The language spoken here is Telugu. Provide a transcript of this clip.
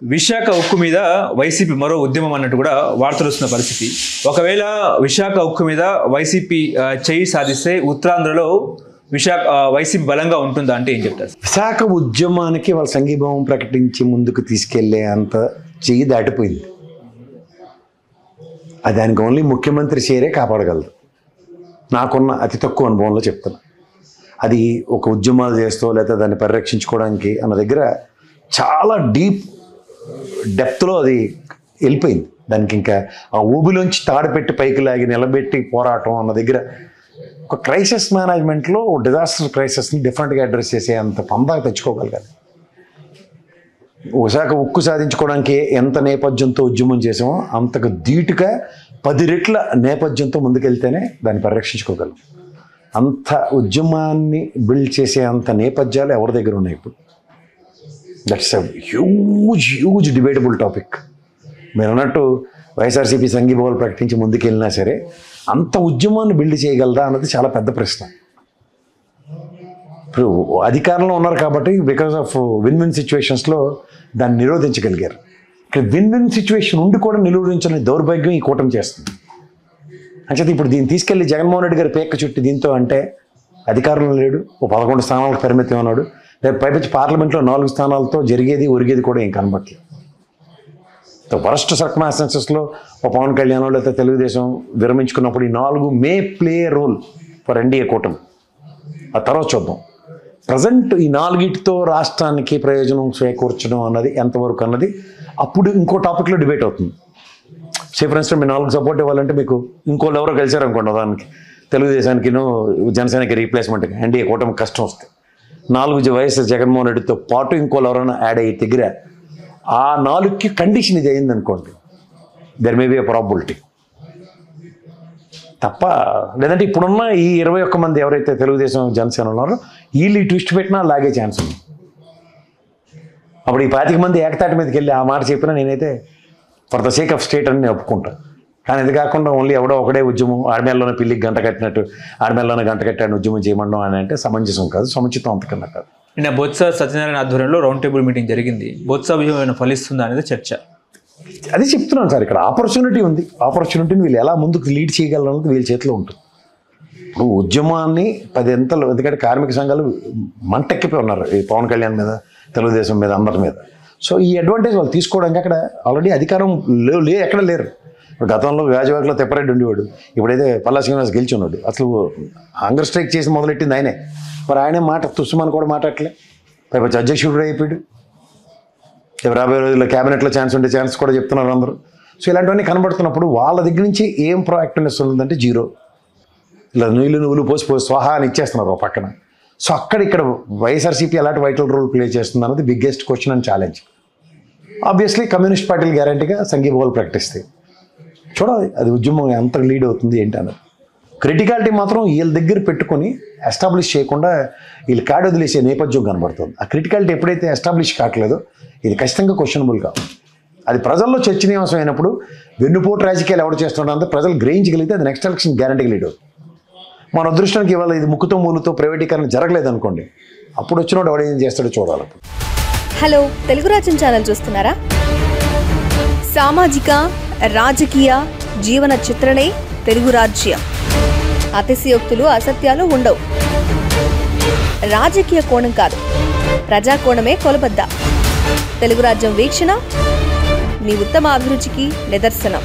విశాఖ ఉక్కు మీద వైసీపీ మరో ఉద్యమం అన్నట్టు కూడా వార్తలు వస్తున్న పరిస్థితి. ఒకవేళ విశాఖ ఉక్కు మీద వైసీపీ చేయి సాధిస్తే ఉత్తరాంధ్రలో వైసీపీ బలంగా ఉంటుందా అంటే ఏం చెప్తారు? విశాఖ ఉద్యమానికి వాళ్ళ సంఘీభావం ప్రకటించి ముందుకు తీసుకెళ్లే అంత చెయ్యి దాటిపోయింది. అది దానికి ఓన్లీ ముఖ్యమంత్రి షేరే కాపాడగలదు. నాకున్న అతి తక్కువ అనుభవంలో చెప్తాను. అది ఒక ఉద్యమాలు చేస్తూ లేదా దాన్ని పరిరక్షించుకోవడానికి అన్న దగ్గర చాలా డెప్త్లో అది వెళ్ళిపోయింది. దానికి ఇంకా ఆ ఊబిలోంచి తాడుపెట్టి పైకి లాగి నిలబెట్టి పోరాటం అన్న దగ్గర ఒక క్రైసిస్ మేనేజ్మెంట్లో డిజాస్టర్ క్రైసిస్ని డిఫరెంట్గా అడ్రస్ చేసే అంత పందాగా తెచ్చుకోగలగాలి. విశాఖ ఉక్కు సాధించుకోవడానికి ఎంత నేపథ్యంతో ఉద్యమం చేసామో అంతకు ధీటుగా 10 రెట్ల నేపథ్యంతో ముందుకెళ్తేనే దాన్ని పరిరక్షించుకోగలం. అంత ఉద్యమాన్ని బిల్డ్ చేసే అంత నేపథ్యాలు ఎవరి దగ్గర ఉన్నాయి ఇప్పుడు? That's a huge debatable topic. మీరు అన్నట్టు వైఎస్ఆర్సీపీ సంఘీభావాలు ప్రకటించి ముందుకెళ్ళినా సరే అంత ఉద్యమాన్ని బిల్డ్ చేయగలదా అన్నది చాలా పెద్ద ప్రశ్న. ఇప్పుడు అధికారంలో ఉన్నారు కాబట్టి బికాస్ ఆఫ్ విన్ సిచ్యువేషన్స్లో దాన్ని నిరోధించగలిగారు. ఇక్కడ విన్ సిచ్యువేషన్ ఉండి కూడా నిరోధించని దౌర్భాగ్యం ఈ కూటమి చేస్తుంది. అంచేత ఇప్పుడు దీన్ని తీసుకెళ్ళి జగన్మోహన్ రెడ్డి గారి పేక చుట్టి దీంతో అంటే అధికారంలో లేడు, 11 స్థానాలకు పరిమితం ఉన్నాడు. రేపు పైపచ్చి పార్లమెంట్లో 4 స్థానాలతో జరిగేది ఒరిగేది కూడా ఏం కనబట్లేదు. వరస్ట్ సర్కమ్స్టాన్సెస్లో పవన్ కళ్యాణ్ లేదా తెలుగుదేశం విరమించుకున్నప్పుడు ఈ 4 మే ప్లే రోల్ ఫర్ ఎన్డీఏ కూటమి. ఆ తర్వాత చూద్దాం. ప్రజెంట్ ఈ 4తో రాష్ట్రానికి ప్రయోజనం చేకూర్చడం అన్నది ఎంతవరకు అన్నది అప్పుడు ఇంకో టాపిక్లో డిబేట్ అవుతుంది. ఫర్ ఇన్స్టెన్స్ మీరు 4 సపోర్ట్ ఇవ్వాలంటే మీకు ఇంకోళ్ళు ఎవరో కలిసారు అనుకోండి, దానికి తెలుగుదేశానికిను జనసేనకి రీప్లేస్మెంట్ ఎన్డీఏ కూటమి కష్టం వస్తుంది. 4 వైఎస్ జగన్మోహన్ రెడ్డితో పాటు ఇంకోళ్ళు ఎవరైనా యాడ్ అయ్యి దగ్గర ఆ 4కి కండిషన్ ఇది అయింది అనుకోండి, there may be a probability తప్ప. లేదంటే ఇప్పుడున్న ఈ 21 మంది ఎవరైతే తెలుగుదేశం జనసేన ఉన్నారో వీళ్ళు ఈ ట్విస్ట్ పెట్టినా లాగే ఛాన్స్ ఉంది. అప్పుడు ఈ 25 మంది ఏకతాటి మీదకి వెళ్ళి ఆ మాట చెప్పినా నేనైతే for the sake of state అని నేను ఒప్పుకుంటాను. కానీ ఇది కాకుండా ఓన్లీ ఎవడో ఒకడే ఉద్యమం ఆడమేల్లోనే పిల్లికి గంట కట్టినట్టు ఆడమేల్లోనే గంట కట్టాను ఉద్యమం చేయమండం అని అంటే సమంజసం కాదు, సముచితం అంతకన్నా కాదు. నిన్న బొత్స సత్యనారాయణ ఆధ్వర్యంలో రౌండ్ టేబుల్ మీటింగ్ జరిగింది. బొత్స వ్యూహం ఫలిస్తుందా అనేది చర్చ. అది చెప్తున్నాను సార్, ఇక్కడ ఆపర్చునిటీ ఉంది. ఆపర్చునిటీని వీళ్ళు ఎలా ముందుకు లీడ్ చేయగలరు అన్నది వీళ్ళ చేతిలో ఉంటుంది. ఇప్పుడు ఉద్యమాన్ని 10 ఎంతలు, ఎందుకంటే కార్మిక సంఘాలు మంటెక్కిపోయి ఉన్నారు ఈ పవన్ కళ్యాణ్ మీద, తెలుగుదేశం మీద, అందరి మీద. సో ఈ అడ్వాంటేజ్ వాళ్ళు తీసుకోవడానికి అక్కడ ఆల్రెడీ అధికారం ఎక్కడ లేరు. ఇప్పుడు గతంలో గాజువాకలో తెప్పరెడ్డి ఉండేవాడు, ఇప్పుడైతే పల్లా శ్రీనివాస్ గెలిచి ఉన్నాడు. అసలు హంగర్ స్ట్రైక్ చేసి మొదలెట్టింది ఆయనే. మరి ఆయనే మాట తుస్సుమని కూడా మాట్లాడలే, పైపచ్చి అధ్యక్షుడు అయిపోయాడు. రాబోయే రోజుల్లో క్యాబినెట్లో ఛాన్స్ ఉండే ఛాన్స్ కూడా చెప్తున్నారు అందరూ. సో ఇలాంటివన్నీ కనబడుతున్నప్పుడు వాళ్ళ దగ్గర నుంచి ఏం ప్రొయాక్టివ్నెస్ ఉందంటే జీరో. ఇలా నువ్వులు పోసి స్వాహా అని ఇచ్చేస్తున్నారు ఒక పక్కన. సో ఇక్కడ వైఎస్ఆర్సీపీ ఎలాంటి వైటల్ రోల్ ప్లే చేస్తుంది అన్నది biggest question and challenge. Obviously communist పార్టీలు గ్యారంటీగా సంఘీభావాలు ప్రకటిస్తాయి. చూడాలి అది ఉద్యమం ఎంత లీడ్ అవుతుంది ఏంటి అన్నది. క్రిటికాలిటీ మాత్రం వీళ్ళ దగ్గర పెట్టుకొని ఎస్టాబ్లిష్ చేయకుండా వీళ్ళు కాడు వదిలేసే నేపథ్యం కనబడుతుంది. ఆ క్రిటికాలిటీ ఎప్పుడైతే ఎస్టాబ్లిష్ కావట్లేదో ఇది ఖచ్చితంగా క్వశ్చనబుల్ కాదు. అది ప్రజల్లో చర్చనీయాంశం అయినప్పుడు వెన్నుపోటు రాజకీయాలు ఎవరు చేస్తున్నారంటే ప్రజలు గ్రహించగలిగితే అది నెక్స్ట్ ఎలక్షన్ గ్యారంటీగా లీడ్ అవుతుంది. మన అదృష్టానికి ఇవాళ ఇది ముక్కుతో మూలుతో ప్రైవేటీకరణ జరగలేదు అనుకోండి, అప్పుడు వచ్చినోడు ఎవడేం చేస్తాడో చూడాలి. హలో, తెలుగు రాజ్యం ఛానల్ చూస్తున్నారా? సామాజిక రాజకీయ జీవన చిత్రణే తెలుగు రాజ్యం. అతిశయోక్తులు అసత్యాలు ఉండవు. రాజకీయ కోణం కాదు, ప్రజా కోణమే కొలబద్ద. తెలుగు రాజ్యం వీక్షణ మీ ఉత్తమ అభిరుచికి నిదర్శనం.